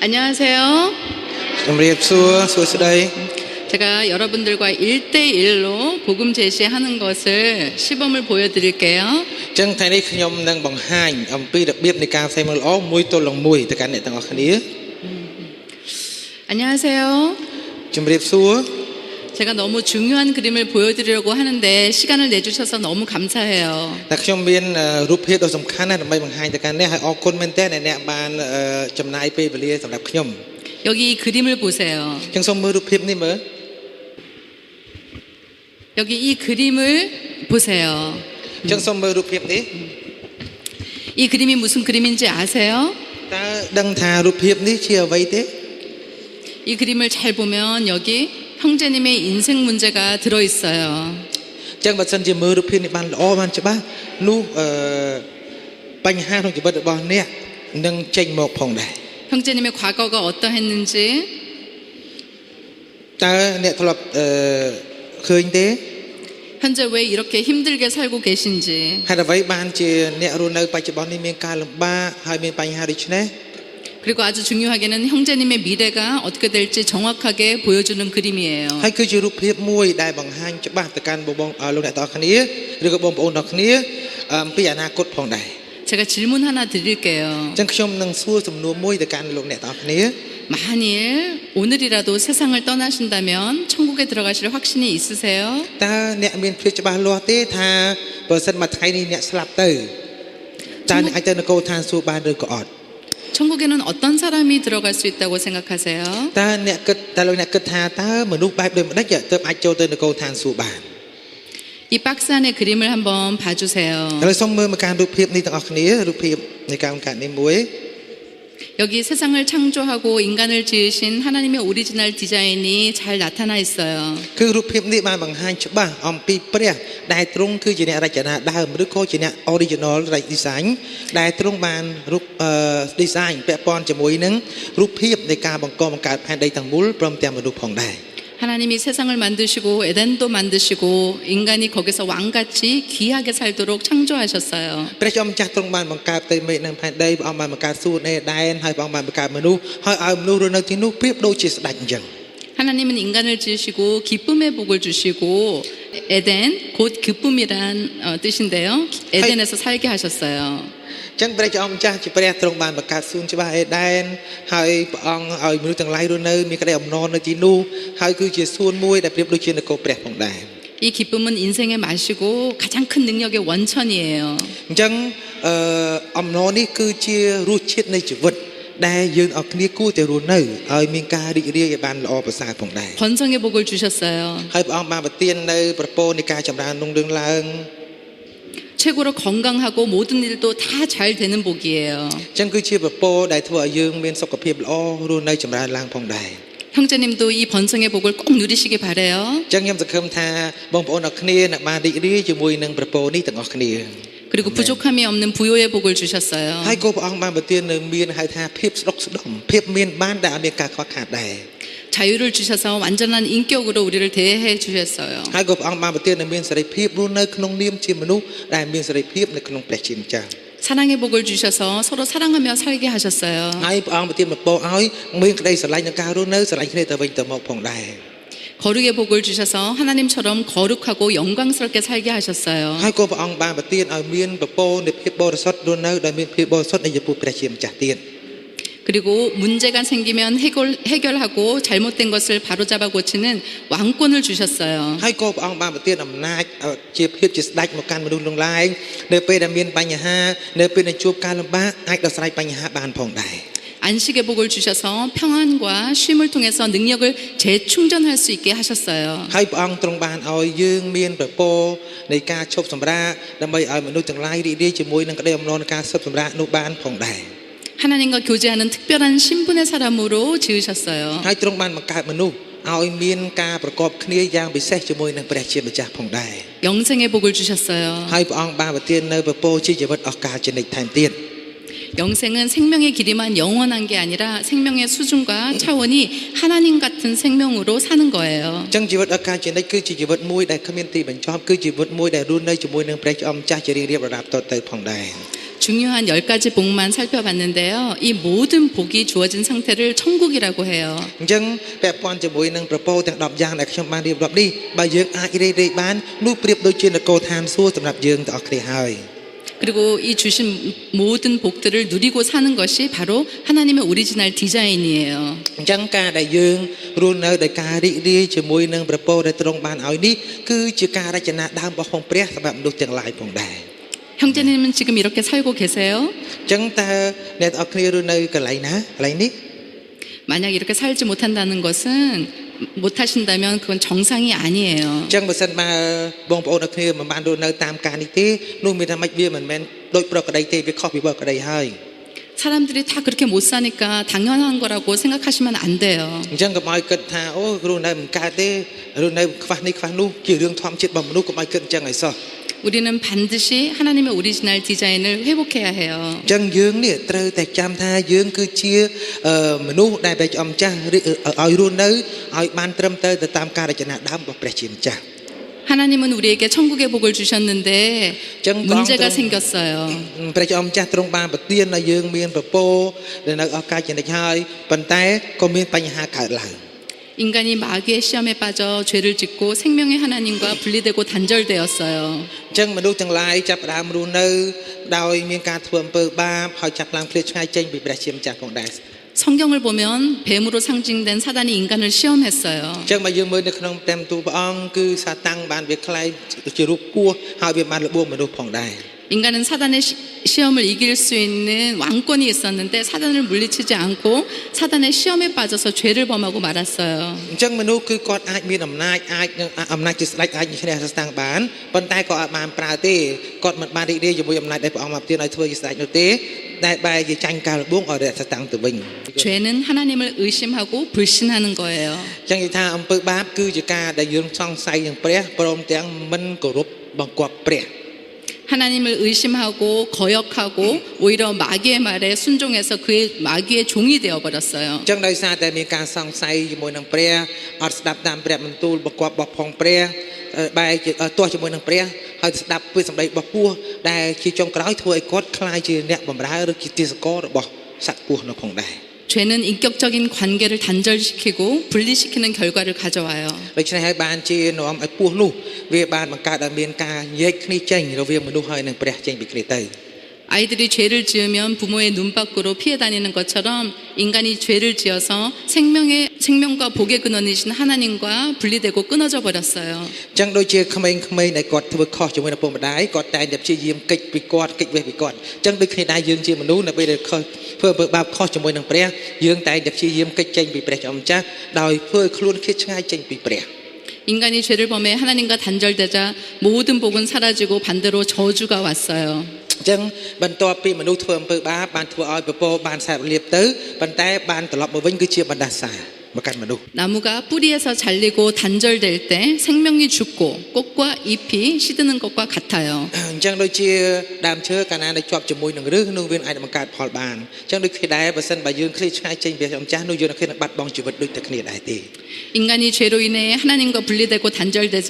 안녕하세요. 제가 여러분들과 1대1로 복음 제시하는 것을 시범을 보여드릴게요. 안녕하세요. 제가 너무 중요한 그림을 보여드리려고 하는데 시간을 내주셔서 너무 감사해요. 여기 이 그림을 보세요. 여기 이 그림을 보세요. 이 그림이 무슨 그림인지 아세요? 이 그림을 잘 보면 여기 형제님의 인생 문제가 들어있어요. 형제님의 과거가 어떠했는지, 현재 왜 이렇게 힘들게 살고 계신지, 그리고 아주 중요하게는 형제님의 미래가 어떻게 될지 정확하게 보여주는 그림이에요. 제가 질문 하나 드릴게요. 만일 오늘이라도 세상을 떠나신다면 천국에 들어가실 확신이 있으세요? 천국에는 어떤 사람이 들어갈 수 있다고 생각하세요? 이 박스 안에 그림을 한번 봐주세요. 여기 세상을 창조하고 인간을 지으신 하나님의 오리지널 디자인이 잘 나타나 있어요. 하나님이 세상을 만드시고 에덴도 만드시고 인간이 거기서 왕같이 귀하게 살도록 창조하셨어요. 하나님은 인간을 지으시고 기쁨의 복을 주시고 에덴 곧 기쁨이란 뜻인데요. 에덴에서 살게 하셨어요. 이 기쁨은 인생의 맛이고 가장 큰 능력의 원천이에요. 번성의 복을 주셨어요. 최고로 건강하고 모든 일도 다 잘 되는 복이에요. 형제님도 이 번성의 복을 꼭 누리시기 바래요. 그리고 부족함이 없는 부요의 복을 주셨어요. 자유를 주셔서 완전한 인격으로 우리를 대해 주셨어요. 사랑의 복을 주셔서 서로 사랑하며 살게 하셨어요. 거룩의 복을 주셔서 하나님처럼 거룩하고 영광스럽게 살게 하셨어요. 그리고 문제가 생기면 해결하고 잘못된 것을 바로잡아 고치는 왕권을 주셨어요. 안식의 복을 주셔서 평안과 쉼을 통해서 능력을 재충전할 수 있게 하셨어요. 하나님과 교제하는 특별한 신분의 사람으로 지으셨어요. 영생의 복을 주셨어요. 영생은 생명의 길이만 영원한 게 아니라 생명의 수준과 차원이 하나님 같은 생명으로 사는 거예요. 중요한 10가지 복만 살펴봤는데요. 이 모든 복이 주어진 상태를 천국이라고 해요. អញ្ចឹងពាក់ព័ន្ធជាមួយនឹងប្រពោទាំង10យ៉ាងដែលខ្ញុំបានរៀបរាប់នេះបើយើងអាចរេបាននោះប្រៀបដូចជានគរឋានសួគ៌សម្រាប់យើងទាំងអស់គ្នាហើយ 그리고 이 주신 모든 복들을 누리고 사는 것이 바로 하나님의 오리지널 디자인이에요. អញ្ចឹងការដែលយើងរស់នៅដោយការរីករាយជាមួយនឹងប្រពោដែលទ្រង់បានឲ្យនេះគឺជាការរចនាដើមរបស់ព្រះសម្រាប់មនុស្សទាំងឡាយផងដែរ 형제님은 지금 이렇게 살고 계세요? អញ្ចឹងតើអ្នកទាំងអស់គ្នារស់នៅកន្លែងណាកន្លែងនេះ 만약 이렇게 살지 못한다는 것은 못하신다면 그건 정상이 아니에요. អញ្ចឹងបើសិនបើបងប្អូនទាំងគ្នាមិនបានរស់នៅតាមការនេះទេនោះមានថាម៉េចវាមិនមែនដូចប្រក្តីទេវាខុសពីប្រក្តីហើយ 사람들이 다 그렇게 못 사니까 당연한 거라고 생각하시면 안 돼요. អញ្ចឹងកុំឲ្យគិតថាអូរស់នៅមិនកើតទេរស់នៅខ្វះនេះខ្វះនោះជារឿងធម្មជាតិរបស់មនុស្សកុំឲ្យគិតអញ្ចឹងឲ្យសោះ 우리는 반드시 하나님의 오리지널 디자인을 회복해야 해요. អញ្ចឹងយើងនេះត្រូវតែចាំថាយើងគឺជាមនុស្សដែលព្រះម្ចាស់ឲ្យរស់នៅឲ្យបានត្រឹមត្រូវទៅតាមការរចនាដើមរបស់ព្រះជាម្ចាស់ 하나님은 우리에게 천국의 복을 주셨는데 문제가 생겼어요. ព្រះម្ចាស់ទ្រង់បានប្រទានឲ្យយើងមានប្រពោដែលនៅឱកាសជានិច្ចហើយប៉ុន្តែក៏មានបញ្ហាកើតឡើង 인간이 마귀의 시험에 빠져 죄를 짓고 생명의 하나님과 분리되고 단절되었어요. អញ្ចឹងមនុស្សទាំងឡាយចាប់ផ្ដើមរស់នៅដោយមានការធ្វើអំពើបាបហើយចាប់ឡើងឃ្លាតឆ្ងាយចេញពីព្រះជាម្ចាស់ផងដែរ 성경을 보면 뱀으로 상징된 사단이 인간을 시험했어요. អញ្ចឹងបើយើងមើលនៅក្នុងផ្ទៃទូព្រះអង្គគឺសាតាំងបានវាខ្លាយជារូបពស់ហើយវាបានលបួងមនុស្សផងដែរ 인간은 사단의 시험을 이길 수 있는 왕권이 있었는데 사단을 물리치지 않고 사단의 시험에 빠져서 죄를 범하고 말았어요. អញ្ចឹងមនុស្សគឺគាត់អាចមានអំណាចអំណាចជាស្ដេចអាចឈ្នះសាតាំងបានប៉ុន្តែក៏អាចបានប្រើទេគាត់មិនបានរីករាយជាមួយអំណាចដែលព្រះអង្គបានប្រទានឲ្យធ្វើជាស្ដេចនោះទេតែបែរជាចាញ់ការលបួងឲ្យសាតាំងទៅវិញ 죄는 하나님을 의심하고 불신하는 거예요. អញ្ចឹងនិយាយថាអំពើបាបគឺជាការដែលយើងសង្ស័យនឹងព្រះព្រមទាំងមិនគោរពបង្គាប់ព្រះ 하나님을 의심하고 거역하고 오히려 마귀의 말에 순종해서 그의 마귀의 종이 되어 버렸어요. អញ្ចឹងដោយសារតែមានការសង្ស័យជាមួយនឹងព្រះអត់ស្ដាប់តាមព្រះបន្ទូលបង្គាប់របស់ផងព្រះបែរជាទាស់ជាមួយនឹងព្រះហើយស្ដាប់ពីសម្ដីរបស់ពស់ដែលជាចុងក្រោយធ្វើឲ្យគាត់ខ្លាយជាអ្នកបម្រើឬជាទាសកររបស់សត្វពស់នៅផងដែរ 죄는 인격적인 관계를 단절시키고 분리시키는 결과를 가져와요. ដូច្នេះហើយបានជានាំឲ្យពស់នោះវាបានបង្កើតឲ្យមានការញែកគ្នាចេញរវាងមនុស្សហើយនិងព្រះចេញពីគ្នាទៅ 아이들이 죄를 지으면 부모의 눈 밖으로 피해 다니는 것처럼 인간이 죄를 지어서 생명과 복의 근원이신 하나님과 분리되고 끊어져 버렸어요. អញ្ចឹងដូចជាក្មេងៗដែលគាត់ធ្វើខុសជាមួយនឹងពុកម្ដាយគាត់តែងតែព្យាយាមកិច្ចពីគាត់កិច្ចវេះពីគាត់អញ្ចឹងដូចគ្នាដែរយើងជាមនុស្សនៅពេលដែលខុសធ្វើបាបខុសជាមួយនឹងព្រះយើងតែងតែព្យាយាមកិច្ចចេញពីព្រះជាម្ចាស់ដោយធ្វើឲ្យខ្លួនឃ្លាតឆ្ងាយចេញពីព្រះ 인간이 죄를 범해 하나님과 단절되자 모든 복은 사라지고 반대로 저주가 왔어요. អញ្ចឹងបន្ទាប់ពីមនុស្សធ្វើអំពើបាបបានធ្វើឲ្យពពកបានសាបលៀបទៅប៉ុន្តែបានត្រឡប់មកវិញគឺជាបណ្ដាសាមកកាន់មនុស្ស 나무가 뿌리에서 잘리고 단절될 때 생명이 죽고 꽃과 잎이 시드는 것과 같아요. អញ្ចឹងដូចជាដើមឈើកាលណាដែលជាប់ជាមួយនឹងឫសនោះវាអាចបង្កើតផលបានអញ្ចឹងដូចគ្នាដែរបើសិនបើយើងឃ្លាតឆ្ងាយចេញពីព្រះម្ចាស់នោះយើងនឹងបាត់បង់ជីវិតដូចតែគ្នាដែរទេ 인간이 죄로 인해 하나님과 분리되고 단절되자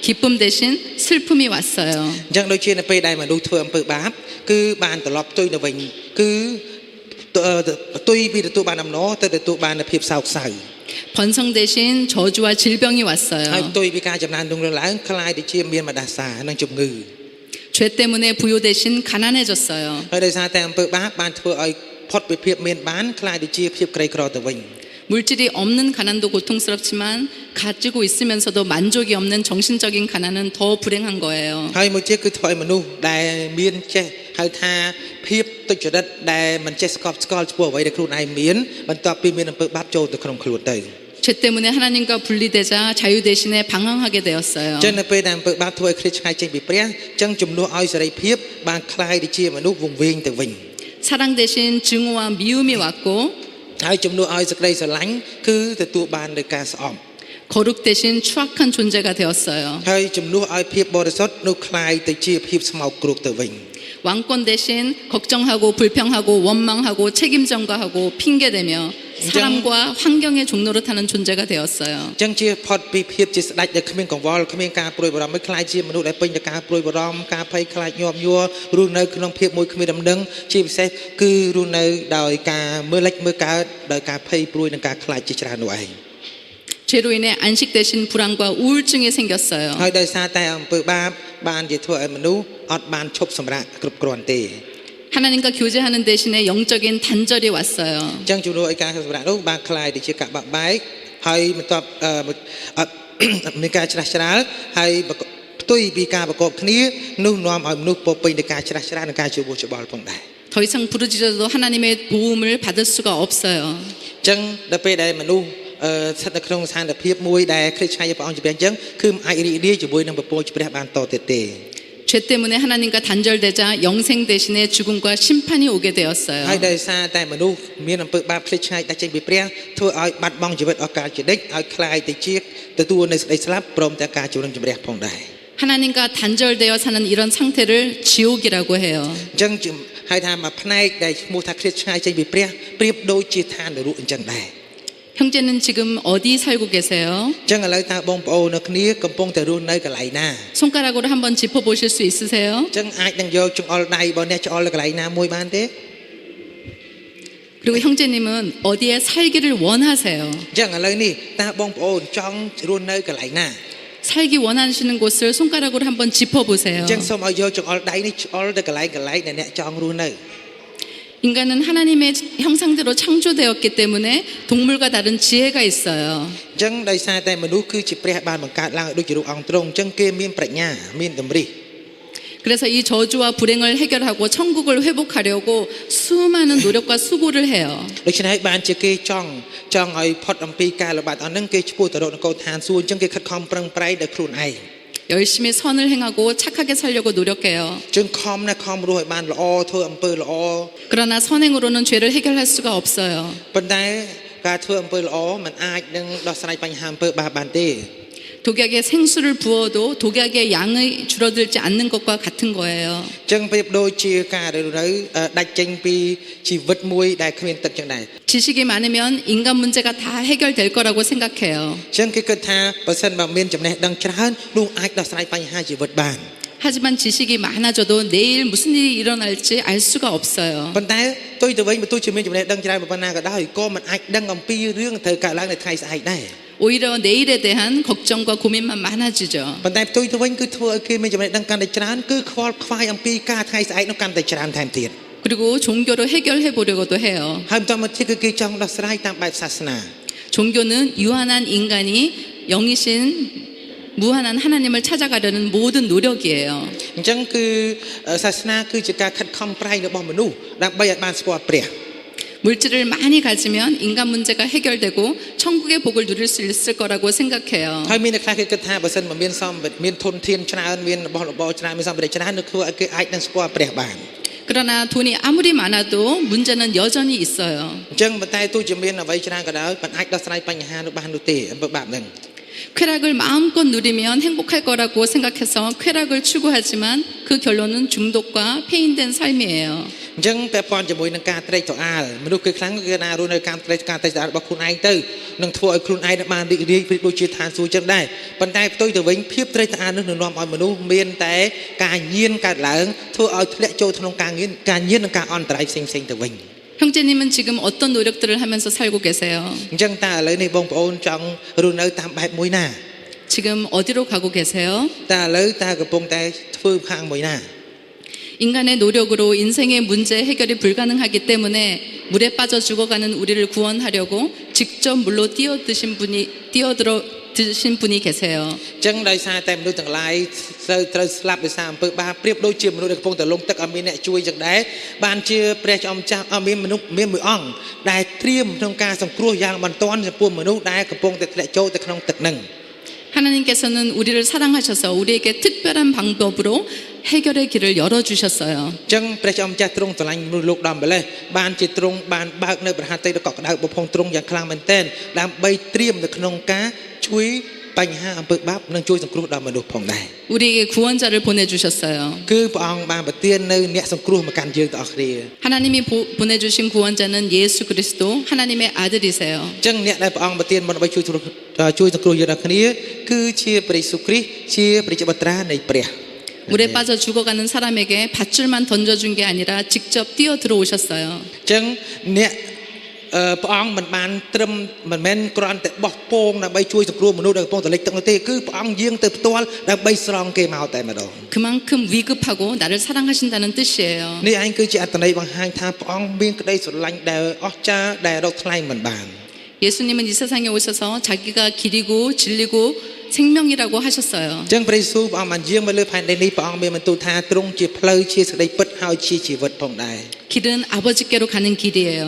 기쁨 대신 슬픔이 왔어요. អញ្ចឹងដូចជានៅពេលដែលមនុស្សធ្វើអំពើបាបគឺបានត្រឡប់ទៅវិញគឺទុយពីទទួលបានអំណរទៅទទួលបាននូវភាពសោកសៅ 번성 대신 저주와 질병이 ហើយ 왔어요. ទុយពីការចំណានរុងរឿងឡើងខ្លាយទៅជាមានបណ្ដាសានិងជំងឺ 죄 때문에 부요 대신 가난해졌어요. ហើយដោយសារតែអំពើបាបបានធ្វើឲ្យផុតពីភាពមានបានខ្លាយទៅជាភាពក្រីក្រទៅវិញ 물질이 없는 가난도 고통스럽지만 가지고 있으면서도 만족이 없는 정신적인 가난은 더 불행한 거예요. ហើយមួយទៀតគឺធ្វើឲ្យមនុស្សដែលមានចេះហៅថាភាពទុច្ចរិតដែលមិនចេះស្កប់ស្កល់ចំពោះអ្វីដែលខ្លួនឯងមានបន្ទាប់ពីមានអំពើបាបចូលទៅក្នុងខ្លួនទៅ 죄 때문에 하나님과 분리되자 자유 대신에 방황하게 되었어요. ចឹងនៅពេលដែលអំពើបាបធ្វើឲ្យឃ្លាតឆ្ងាយចេញពីព្រះចឹងជំនួសឲ្យសេរីភាពបានคล้ายទៅជាមនុស្សវង្វេងទៅវិញ 사랑 대신 증오와 미움이 왔고 ហើយជំនួសឲ្យសេចក្តីស្រឡាញ់គឺទទួលបាននូវការស្អប់ 거룩 대신 추악한 존재가 되었어요. ហើយជំនួសឲ្យភាពបរិសុទ្ធនោះคล้ายទៅជាភាពស្មោកគ្រោកទៅវិញ 왕권 대신 걱정하고 불평하고 원망하고 책임 전가하고 핑계대며 사람과 환경의 종로를 타는 존재가 되었어요. ចឹងជាផុតពីភាពជាស្ដេចដែលគ្មានកង្វល់គ្មានការព្រួយបារម្ភមិនខ្លាចជាមនុស្សដែលពេញទៅការព្រួយបារម្ភការភ័យខ្លាចញាប់ញ័ររស់នៅក្នុងភាពមួយគ្មានដំណឹងជាពិសេសគឺរស់នៅដោយការមើលលិចមើលកើតដោយការភ័យព្រួយនិងការខ្លាចជាច្រើននោះឯង 죄로 인해 안식 대신 불안과 우울증이 생겼어요. ហើយដោយសារតែអំពើបាបបានជាធ្វើឲ្យមនុស្សអត់បានឈប់សម្រាកគ្រប់គ្រាន់ទេ 하나님과 교제하는 대신에 영적인 단절이 왔어요. ចឹងជំនួសឲ្យការសម្រាកនោះបានคล้ายទៅជាការបាក់បែកហើយបន្ទាប់មានការច្រាស់ច្រាលហើយផ្ទុយពីការប្រកបគ្នានោះនាំឲ្យមនុស្សពោពេញទៅការច្រាស់ច្រាលនិងការជួបច្បល់ផងដែរ 더 이상 부르짖어도 하나님의 도움을 받을 수가 없어요. ចឹងដល់ពេលដែលមនុស្សស្ថិតនៅក្នុងស្ថានភាពមួយដែលគ្រីស្ទឆ្ងាយពីព្រះអង្គជំនះចឹងគឺមិនអាចរីករាយជាមួយនឹងពពកជំនះបានតទៀតទេ 죄 때문에 하나님과 단절되자 영생 대신에 죽음과 심판이 오게 ហើយ 되었어요. ដោយសារតែមនុស្សមានអំពើបាបភ្លេចឆ្ងាយដាច់ចេញពីព្រះធ្វើឲ្យបាត់បង់ជីវិតឱកាសជានិច្ចឲ្យคล้ายទៅជាទទួលនៅសេចក្តីស្លាប់ព្រមទាំងការជំនះផងដែរ 하나님과 단절되어 사는 이런 상태를 지옥이라고 해요. ចឹងហើយថាមួយផ្នែកដែលឈ្មោះថាគ្រីស្ទឆ្ងាយចេញពីព្រះប្រៀបដូចជាឋាននរកអញ្ចឹងដែរ 형제는 지금 어디 살고 계세요? ចឹងឥឡូវតើបងប្អូននៅគ្នាកំពុងតែរស់នៅកន្លែងណា 손가락으로 한번 짚어보실 수 있으세요? ចឹងអាចនឹងយកចង្អុលដៃរបស់អ្នកចង្អុលនៅកន្លែងណាមួយបានទេ 그리고 형제님은 어디에 살기를 원하세요? ចឹងឥឡូវនេះតើបងប្អូនចង់រស់នៅកន្លែងណា 살기 원하시는 곳을 손가락으로 한번 짚어보세요. ចឹងសូមឲ្យយកចង្អុលដៃនេះឆ្អុលទៅកន្លែងដែលអ្នកចង់រស់នៅ 인간은 하나님의 형상대로 창조되었기 때문에 동물과 다른 지혜가 있어요. ចឹងដោយសារតែមនុស្សគឺជាព្រះបានបង្កើតឡើងដូចជារូបអង្គទ្រង់ចឹងគេមានប្រាជ្ញាមានតម្រិះ 그래서 이 저주와 불행을 해결하고 천국을 회복하려고 수많은 노력과 수고를 해요. ដូច្នេះហើយបានជាគេចង់ឲ្យផុតអំពីការលំបាកអស់ហ្នឹងគេឈ្មោះទៅរកនគរឋានសួគ៌ចឹងគេខិតខំប្រឹងប្រែងដោយខ្លួនឯង 열심히 선을 행하고 착하게 살려고 노력해요. ចឹងខំណាស់ខំរស់ឲ្យបានល្អធ្វើអំពើល្អ 그러나 선행으로는 죄를 해결할 수가 없어요. ប៉ុន្តែការធ្វើអំពើល្អมันអាចនឹងដោះស្រាយបញ្ហាអំពើបាបបានទេ 독약에 생수를 부어도 독약의 양이 줄어들지 않는 것과 같은 거예요. ចឹងប្រៀបដូចជាការនៅដាច់ចេញពីជីវិតមួយដែលគ្មានទឹកចឹងដែរ 지식이 많으면 인간 문제가 다 해결될 거라고 생각해요. ចឹងគេគិតថាបើសិនបើមានចំណេះដឹងច្រើននោះអាចដោះស្រាយបញ្ហាជីវិតបាន 하지만 지식이 많아져도 내일 무슨 일이 일어날지 알 수가 없어요. ប៉ុន្តែទុយទៅវិញបើទោះជាមានចំណេះដឹងច្រើនប៉ុណ្ណាក៏ដោយក៏មិនអាចដឹងអំពីរឿងត្រូវកើតឡើងនៅថ្ងៃស្អែកដែរ 오히려 내일에 대한 걱정과 고민만 많아지죠. ប៉ុន្តែផ្ទុយទៅវិញគឺធ្វើឲ្យគេមានចំណេះដឹងកាន់តែច្រើនគឺខ្វល់ខ្វាយអំពីការថ្ងៃស្អែកនោះកាន់តែច្រើនថែមទៀត 그리고 종교로 해결해 보려고도 해요. ហើយបន្តមកទៀតគឺគេចង់ដោះស្រាយតាមបែបសាសនា 종교는 유한한 인간이 영이신 무한한 하나님을 찾아가려는 모든 노력이에요. អញ្ចឹងគឺសាសនាគឺជាការខិតខំប្រែងរបស់មនុស្សដើម្បីឲ្យបានស្គាល់ព្រះ 물질을 많이 가지면 인간 문제가 해결되고 천국의 복을 누릴 수 있을 거라고 생각해요. ហើយមានអ្នកខ្លះគេគិតថាបើសិនមានសម្បត្តិមានធនធានច្រើនមានរបស់របរច្រើនមានសម្បត្តិច្រើននឹងធ្វើឲ្យគេអាចនឹងស្គាល់ព្រះបាន 그러나 돈이 아무리 많아도 문제는 여전히 있어요. អញ្ចឹងប៉ុន្តែទោះជាមានអ្វីច្រើនក៏ដោយមិនអាចដោះស្រាយបញ្ហានោះបាននោះទេអំពើបាបហ្នឹង 쾌락을 마음껏 누리면 행복할 거라고 생각해서 쾌락을 추구하지만 그 결론은 중독과 폐인된 삶이에요. អញ្ចឹងពាក់ព័ន្ធជាមួយនឹងការត្រេកត្រអាលមនុស្សគឺខ្លាំងគឺណារស់នៅការត្រេកត្រអាលរបស់ខ្លួនឯងទៅនឹងធ្វើឲ្យខ្លួនឯងបានរីករាយព្រោះដូចជាឋានសួគ៌ចឹងដែរប៉ុន្តែផ្ទុយទៅវិញភាពត្រេកត្រអាលនោះនឹងនាំឲ្យមនុស្សមានតែការញៀនកើតឡើងធ្វើឲ្យធ្លាក់ចូលក្នុងការញៀននិងការអន្តរាយផ្សេងៗទៅវិញ 형제님은 지금 어떤 노력들을 하면서 살고 계세요? អញ្ចឹងតើឥឡូវនេះបងប្អូនចង់រស់នៅតាមបែបមួយណា 지금 어디로 가고 계세요? តើឥឡូវតើកំពុងតែធ្វើខាងមួយណា 인간의 노력으로 인생의 문제 해결이 불가능하기 때문에 물에 빠져 죽어가는 우리를 구원하려고 직접 물로 뛰어드신 분이 계세요. ចឹងដោយសារតែមនុស្សទាំងឡាយត្រូវស្លាប់ដោយសារអំពើបាបប្រៀបដូចជាមនុស្សដែលកំពុងតែលងទឹកអត់មានអ្នកជួយចឹងដែរបានជាព្រះចោមម្ចាស់មានមនុស្សមានមួយអង្គដែលត្រៀមក្នុងការសង្គ្រោះយ៉ាងបន្ទាន់ចំពោះមនុស្សដែលកំពុងតែធ្លាក់ចូលទៅក្នុងទឹកហ្នឹង 하나님께서는 우리를 사랑하셔서 우리에게 특별한 방법으로 해결의 길을 열어주셨어요. ចឹងព្រះចោមម្ចាស់ទ្រង់ស្រឡាញ់មនុស្សលោកដល់ម្លេះបានជាទ្រង់បានបើកនៅប្រហាតីដ៏កក់ក្ដៅបំផុងទ្រង់យ៉ាងខ្លាំងមែនទែនដើម្បីត្រៀមនៅក្នុងការជួយ បញ្ហាអំពើបាបនិងជួយសង្គ្រោះដល់មនុស្សផងដែរ 우리에게 구원자를 보내주셨어요. គឺព្រះអង្គបានប្រទាននៅអ្នកសង្គ្រោះមកកាន់យើងទាំងអស់គ្នា 하나님이 보내주신 구원자는 예수 그리스도 하나님의 아들이세요. អញ្ចឹងអ្នកដែលព្រះអង្គប្រទានមកដើម្បីជួយសង្គ្រោះយើងទាំងគ្នាគឺជាព្រះយេស៊ូវគ្រីស្ទជាព្រះជាបុត្រានៃព្រះ 물에 빠져 죽어가는 사람에게 밧줄만 던져준 게 아니라 직접 뛰어 들어오셨어요. អញ្ចឹងអ្នកព្រះអង្គមិនបានត្រឹមមិនមែនគ្រាន់តែបោះពងដើម្បីជួយសង្គ្រោះមនុស្សដែលកំពុងតែលិចទឹកនោះទេគឺព្រះអង្គយាងទៅផ្ទាល់ដើម្បីស្រង់គេមកតែម្ដង 그만큼 위급하고 나를 사랑하신다는 뜻이에요. នេះឯងគឺជាអត្ថន័យបង្ហាញថាព្រះអង្គមានក្តីស្រឡាញ់ដែលអស្ចារ្យដែលរកថ្លៃមិនបាន 예수님은 이 세상에 오셔서 자기가 길이고 진리고 생명이라고 하셨어요. អញ្ចឹងព្រះយេស៊ូវព្រះអង្គបានយាងមកលើផែនដីនេះព្រះអង្គមានបន្ទូលថាទ្រង់ជាផ្លូវជាសេចក្តីពិតហើយជាជីវិតផងដែរ 길은 아버지께로 가는 길이에요.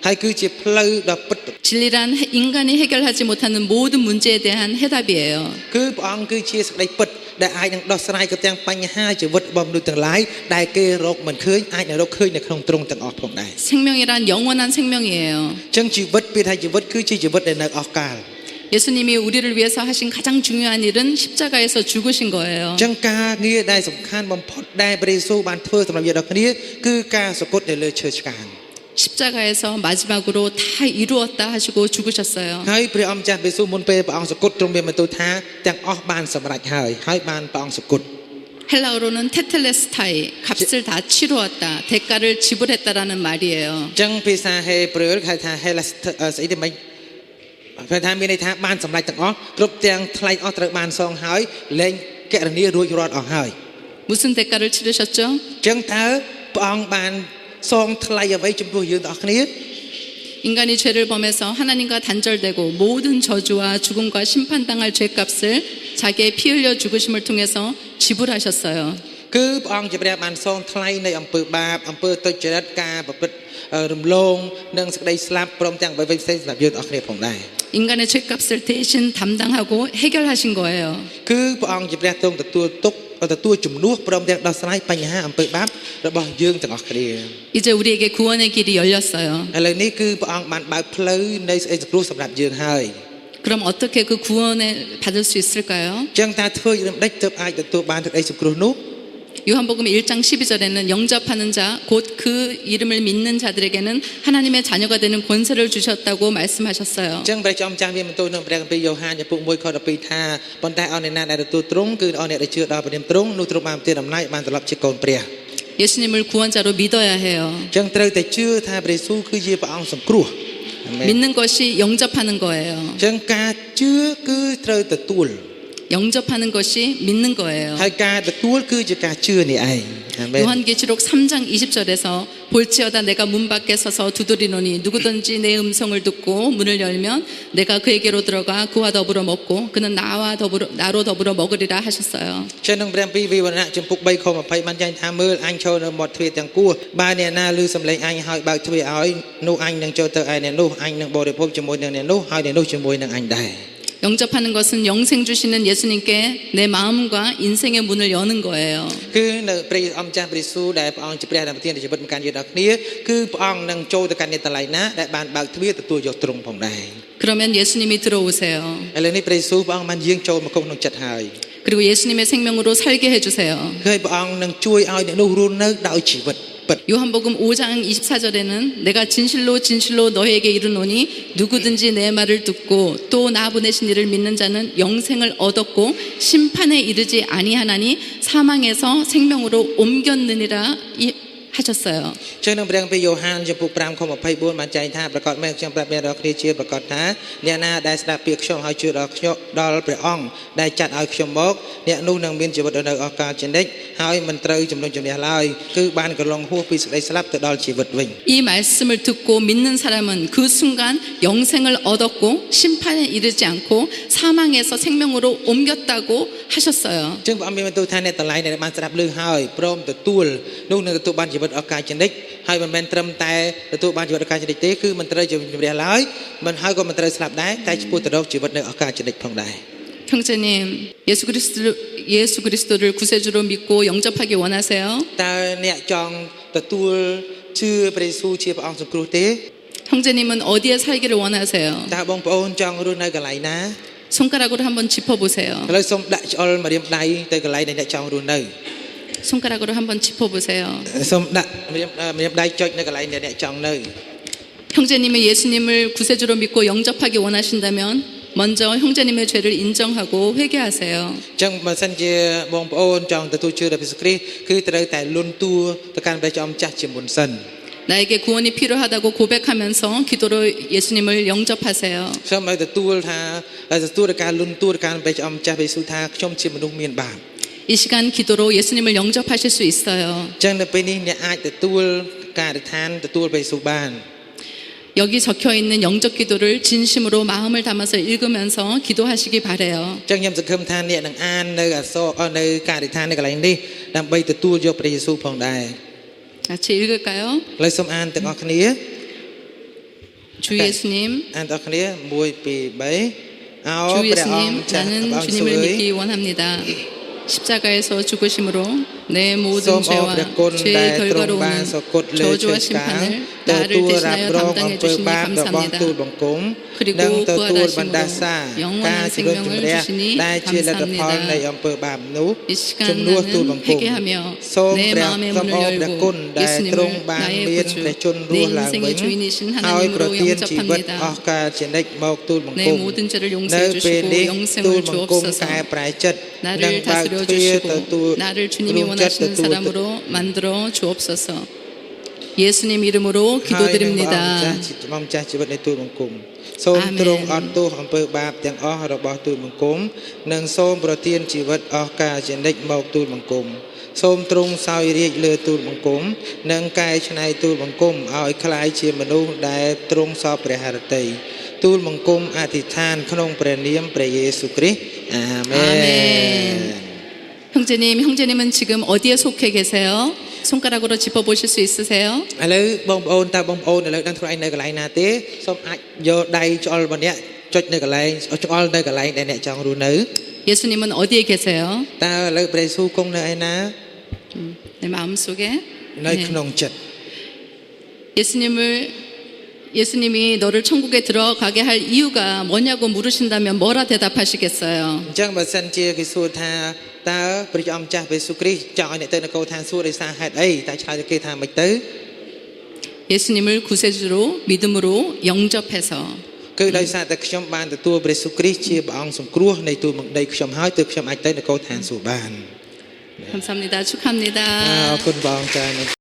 ហើយគឺជាផ្លូវដ៏ពិត 진리란 인간이 해결하지 못하는 모든 문제에 대한 해답이에요. គឺព្រះអង្គគឺជាសេចក្តីពិតដែលអាចនឹងដោះស្រាយក៏ទាំងបញ្ហាជីវិតរបស់មនុស្សទាំងឡាយដែលគេរកមិនឃើញអាចនឹងរកឃើញនៅក្នុងទ្រង់ទាំងអស់ផងដែរ 생명이란 영원한 생명이에요. អញ្ចឹងជីវិតពេលថាជីវិតគឺជាជីវិតដែលនៅអស់កល 예수님이 우리를 위해서 하신 가장 중요한 일은 십자가에서 죽으신 거예요. អញ្ចឹងការងារដែលសំខាន់បំផុតដែលព្រះយេស៊ូវបានធ្វើសម្រាប់យើងដល់គ្នាគឺការសគត់នៅលើឈើឆ្កាង 십자가에서 마지막으로 다 이루었다 하시고 죽으셨어요. ហើយព្រះអង្គម្ចាស់ព្រះយេស៊ូវមុនពេលព្រះអង្គសគត់ទ្រង់មានបន្ទូលថាទាំងអស់បានសម្រេចហើយបានព្រះអង្គសគត់ 헬라어로는 테텔레스타이 값을 다 치루었다 대가를 지불했다라는 말이에요. អញ្ចឹងភាសាហេព្រើរហៅថា Hellas ស្អីទេមិញព្រះថាមានន័យថាបានសម្រេចទាំងអស់គ្រប់ទាំងថ្លៃអស់ត្រូវបានសងហើយលែងកណនីរួចរាល់អស់ហើយ 무슨 대가를 치르셨죠? អញ្ចឹងតើព្រះអង្គបានសងថ្លៃអ្វីចំពោះយើងទាំងអស់គ្នា 인간이 죄를 범해서 하나님과 단절되고 모든 저주와 죽음과 심판당할 죄값을 자기의 피 흘려 죽으심을 통해서 지불하셨어요. គឺព្រះអង្គជាព្រះបានសងថ្លៃនៃអំពើបាបអំពើទុច្ចរិតការប្រព្រឹត្តរំលងនិងសេចក្តីស្លាប់ព្រមទាំងអ្វីផ្សេងៗសម្រាប់យើងទាំងអស់គ្នាផងដែរ 인간의 죄값을 대신 담당하고 해결하신 거예요. គឺព្រះអង្គជាព្រះទ្រង់ទទួលជំនួសព្រមទាំងដោះស្រាយបញ្ហាអំពើបាបរបស់យើងទាំងអស់គ្នា 이제 우리에게 구원의 길이 열렸어요. ឥឡូវនេះគឺព្រះអង្គបានបើកផ្លូវនៃសេចក្តីសង្គ្រោះសម្រាប់យើងហើយ 그럼 어떻게 그 구원을 받을 수 있을까요? អញ្ចឹងតើធ្វើយ៉ាងដូចម្តេចទើបអាចទទួលបានសេចក្តីសង្គ្រោះនោះ 요한복음 1장 12절에는 영접하는 자 곧 그 이름을 믿는 자들에게는 하나님의 자녀가 되는 권세를 주셨다고 말씀하셨어요. អញ្ចឹងព្រះចောင်းចាស់មានបន្ទូលក្នុងព្រះគម្ពីរយ៉ូហានចំពុក1ខ12ថាប៉ុន្តែអស់អ្នកណាដែលទទួលទ្រង់គឺអស់អ្នកដែលជឿដល់ព្រះនាមទ្រង់នោះទ្រង់បានប្រទានអំណាចបានត្រឡប់ជាកូនព្រះ 예수님을 구원자로 믿어야 해요. អញ្ចឹងត្រូវតែជឿថាព្រះយេស៊ូវគឺជាព្រះអង្គសង្គ្រោះ 믿는 것이 영접하는 거예요. អញ្ចឹងការជឿគឺត្រូវទទួល 영접하는 것이 믿는 거예요. ហើយការទទួលគឺជាការជឿនេះឯងអាមែន 요한계시록 3장 20절에서 볼지어다 내가 문 밖에 서서 두드리노니 누구든지 내 음성을 듣고 문을 열면 내가 그에게로 들어가 그와 더불어 먹고 그는 나로 더불어 먹으리라 하셨어요. ចឹងក្នុងព្រះគម្ពីរវិវរណៈចំពុក3ខ20បានចែងថាមើលអញចូលនៅមាត់ទ្វារទាំងគួរបើអ្នកណាឮសំឡេងអញហើយបើកទ្វារឲ្យនោះអញនឹងចូលទៅឯអ្នកនោះអញនឹងបរិភោគជាមួយនឹងអ្នកនោះហើយអ្នកនោះជាមួយនឹងអញដែរ 영접하는 것은 영생 주시는 예수님께 내 마음과 인생의 문을 여는 거예요. គឺនៅព្រះអង្គចាស់ព្រះយេស៊ូវដែលព្រះអង្គជាព្រះដែលប្រទានជីវិតមកកាន់យើងដល់គ្នាគឺព្រះអង្គនឹងចូលទៅកាន់អ្នកទាំងឡាយណាដែលបានបើកទ្វារទទួលយកទ្រង់ផងដែរ 그러면 예수님이 들어오세요. ឥឡូវនេះព្រះយេស៊ូវព្រះអង្គបានយាងចូលមកក្នុងចិត្តហើយ 그리고 예수님의 생명으로 살게 해주세요. គឺព្រះអង្គនឹងជួយឲ្យអ្នកនោះរស់នៅដោយជីវិត 요한복음 5장 24절에는 내가 진실로 진실로 너희에게 이르노니 누구든지 내 말을 듣고 또 나 보내신 이를 믿는 자는 영생을 얻었고 심판에 이르지 아니하나니 사망에서 생명으로 옮겼느니라 하셨어요. ចឹងនៅព្រះគម្ពីរយ៉ូហានចំពុក5ខ24បានចែងថាប្រកាសមែនខ្ញុំប្រាប់អ្នករាល់គ្នាជាប្រកាសថាអ្នកណាដែលស្ដាប់ពាក្យខ្ញុំហើយជឿដល់ខ្ញុំដល់ព្រះអង្គដែលចាត់ឲ្យខ្ញុំមកអ្នកនោះនឹងមានជីវិតនៅអស់កលជានិច្ចហើយមិនត្រូវជំនុំជម្នះឡើយគឺបានកន្លងហួសពីសេចក្តីស្លាប់ទៅដល់ជីវិតវិញ 이 말씀을 듣고 믿는 사람은 그 순간 영생을 얻었고 심판에 이르지 않고 사망에서 생명으로 옮겼다고 하셨어요. ចឹងព្រះអង្គមានបន្ទូលថាអ្នកទាំងឡាយដែលបានស្ដាប់ឮហើយព្រមទទួលនោះនឹងទទួលបានជីវិតអស់កលជានិច្ចហើយមិនមែនត្រឹមតែទទួលបានជីវិតអស់កលជានិច្ចទេគឺមិនត្រូវជំនះឡើយមិនហើយក៏មិនត្រូវស្លាប់ដែរតែឆ្ពោះទៅរកជីវិតនៅអស់កលជានិច្ចផងដែរ 형제님 예수 그리스도를 구세주로 믿고 영접하기 원하세요? តើអ្នកចង់ទទួលជឿព្រះយេស៊ូវជាព្រះអង្គសង្គ្រោះទេ 형제님은 어디에 살기를 원하세요? តើបងប្អូនចង់រស់នៅកន្លែងណា 손가락으로 한번 짚어보세요. ឥឡូវសូមដាក់ឆ្អុលម្រាមដៃទៅកន្លែងដែលអ្នកចង់រស់នៅ 손가락으로 한번 짚어보세요. សូមដាក់ម្រាមដៃចុចនៅកន្លែងដែលអ្នកចង់នៅ 형제님이 예수님을 구세주로 믿고 영접하기 원하신다면 먼저 형제님의 죄를 인정하고 회개하세요. អញ្ចឹងបើសិនជាបងប្អូនចង់ទទួលជឿដល់ព្រះយេស៊ូវគ្រីស្ទគឺត្រូវតែលន់តួទៅកាន់ព្រះជាម្ចាស់ជាមុនសិន 나에게 구원이 필요하다고 고백하면서 기도로 예수님을 영접하세요. សូមឲ្យទទួលទៅការលន់តួទៅកាន់ព្រះជាម្ចាស់ព្រះយេស៊ូវថាខ្ញុំជាមនុស្សមានបាប 이 시간 기도로 예수님을 영접하실 수 있어요. អញ្ចឹងនៅពេលនេះអ្នកអាចទទួលការអធិដ្ឋានទទួលព្រះយេស៊ូវបាន 여기 적혀 있는 영접 기도를 진심으로 마음을 담아서 읽으면서 기도하시기 바래요. អញ្ចឹងខ្ញុំសង្ឃឹមថាអ្នកនឹងអាននៅអក្សរនៅការអធិដ្ឋាននៅកន្លែងនេះដើម្បីទទួលយកព្រះយេស៊ូវផងដែរ 같이 읽을까요? ឥឡូវសូមអានទាំងអស់គ្នា 주 예수님, អានទាំងអស់គ្នា1 2 3 주 អោព្រះអង្គ 예수님, ចាស់ 나는 ព្រះអង្គ 주님을 សួយ 믿기 원합니다. 십자가에서 죽으심으로 내 모든 소음 죄와 어브레콘 죄의 다의 결과로 오는 트롱바서 꽃 저주와 레체스카 심판을 또 나를 tua 대신하여 rạp rong 담당해 ông 주시니 bơ báp rồi bó 감사합니다. tu bằng cúng 그리고 nâng tờ tu 부활하심으로 bằng đa xa 영원한 ca chỉ đơn 생명을 chùm rẽ 주시니 đai chia là tập hòn này 감사합니다. ông bơ báp nú 이 시간 chùm nuốt tu bằng 나는 cúng 회개하며 xôm 내 rẹp 마음의 xôm 문을 ôm đã 열고 cún đại 예수님을 trung ban 나의 miên 구주, để chôn 내 rùa là 인생의 vĩnh 주인이신 hỏi pro 하나님으로 tiên chỉ vật 영접합니다. ở ca chỉ đích một tu bằng 내 cúng 모든 죄를 nơi 용서해 bên 주시고 đi tu 영생을 bằng cúng 주옵소서. cài trái chất 나를 nâng bao 다스려 thuê tờ tu 주시고 나를 주님이 rung chất tờ 원하시는 tu 사람으로 만들어 주옵소서. 예수님 이름으로 ហើយនឹងព្រះអង្គ 기도드립니다. បងចាស់ជីវិតនៃទូលបង្គំសូម អាមែន ទ្រង់អត់ទោសអំពើបាបទាំងអស់របស់ទូលបង្គំនិងសូមប្រទានជីវិតអស់កាលជានិច្ចមកទូលបង្គំសូមទ្រង់សោយរាជលើទូលបង្គំនិងកែច្នៃទូលបង្គំឲ្យคล้ายជាមនុស្សដែលទ្រង់សពព្រះハរតីទូលបង្គំអធិដ្ឋានក្នុងព្រះនាមព្រះយេស៊ូវគ្រីស្ទអាមែន 아멘. 형제님은 지금 어디에 속해 계세요? 손가락으로 짚어보실 수 있으세요? ឥឡូវបងប្អូនតើបងប្អូនឥឡូវដឹងខ្លួនឯងនៅកន្លែងណាទេសូមអាចយកដៃច្អល់របស់អ្នកចុចនៅកន្លែងច្អល់នៅកន្លែងដែលអ្នកចង់រស់នៅ 예수님은 어디에 계세요? តើឥឡូវព្រះយេស៊ូវគង់នៅឯណា 내 마음속에 នៅ 네. ក្នុងចិត្ត 예수님이 너를 천국에 들어가게 할 이유가 뭐냐고 물으신다면 뭐라 대답하시겠어요? អញ្ចឹងបើសិនជាគេសួរថាតើព្រះជាម្ចាស់ព្រះយេស៊ូវគ្រីស្ទចង់ឲ្យអ្នកទៅនគរឋានសួគ៌ដោយសារហេតុអីតើឆ្លើយទៅគេថាម៉េចទៅ 예수님을 구세주로 믿음으로 영접해서 គឺដោយសារតែខ្ញុំបានទទួលព្រះយេស៊ូវគ្រីស្ទជាព្រះអង្គសង្គ្រោះនៃទូលនៃខ្ញុំហើយទើបខ្ញុំអាចទៅនគរឋានសួគ៌បាន 감사합니다. 축하합니다. អរគុណបងចា៎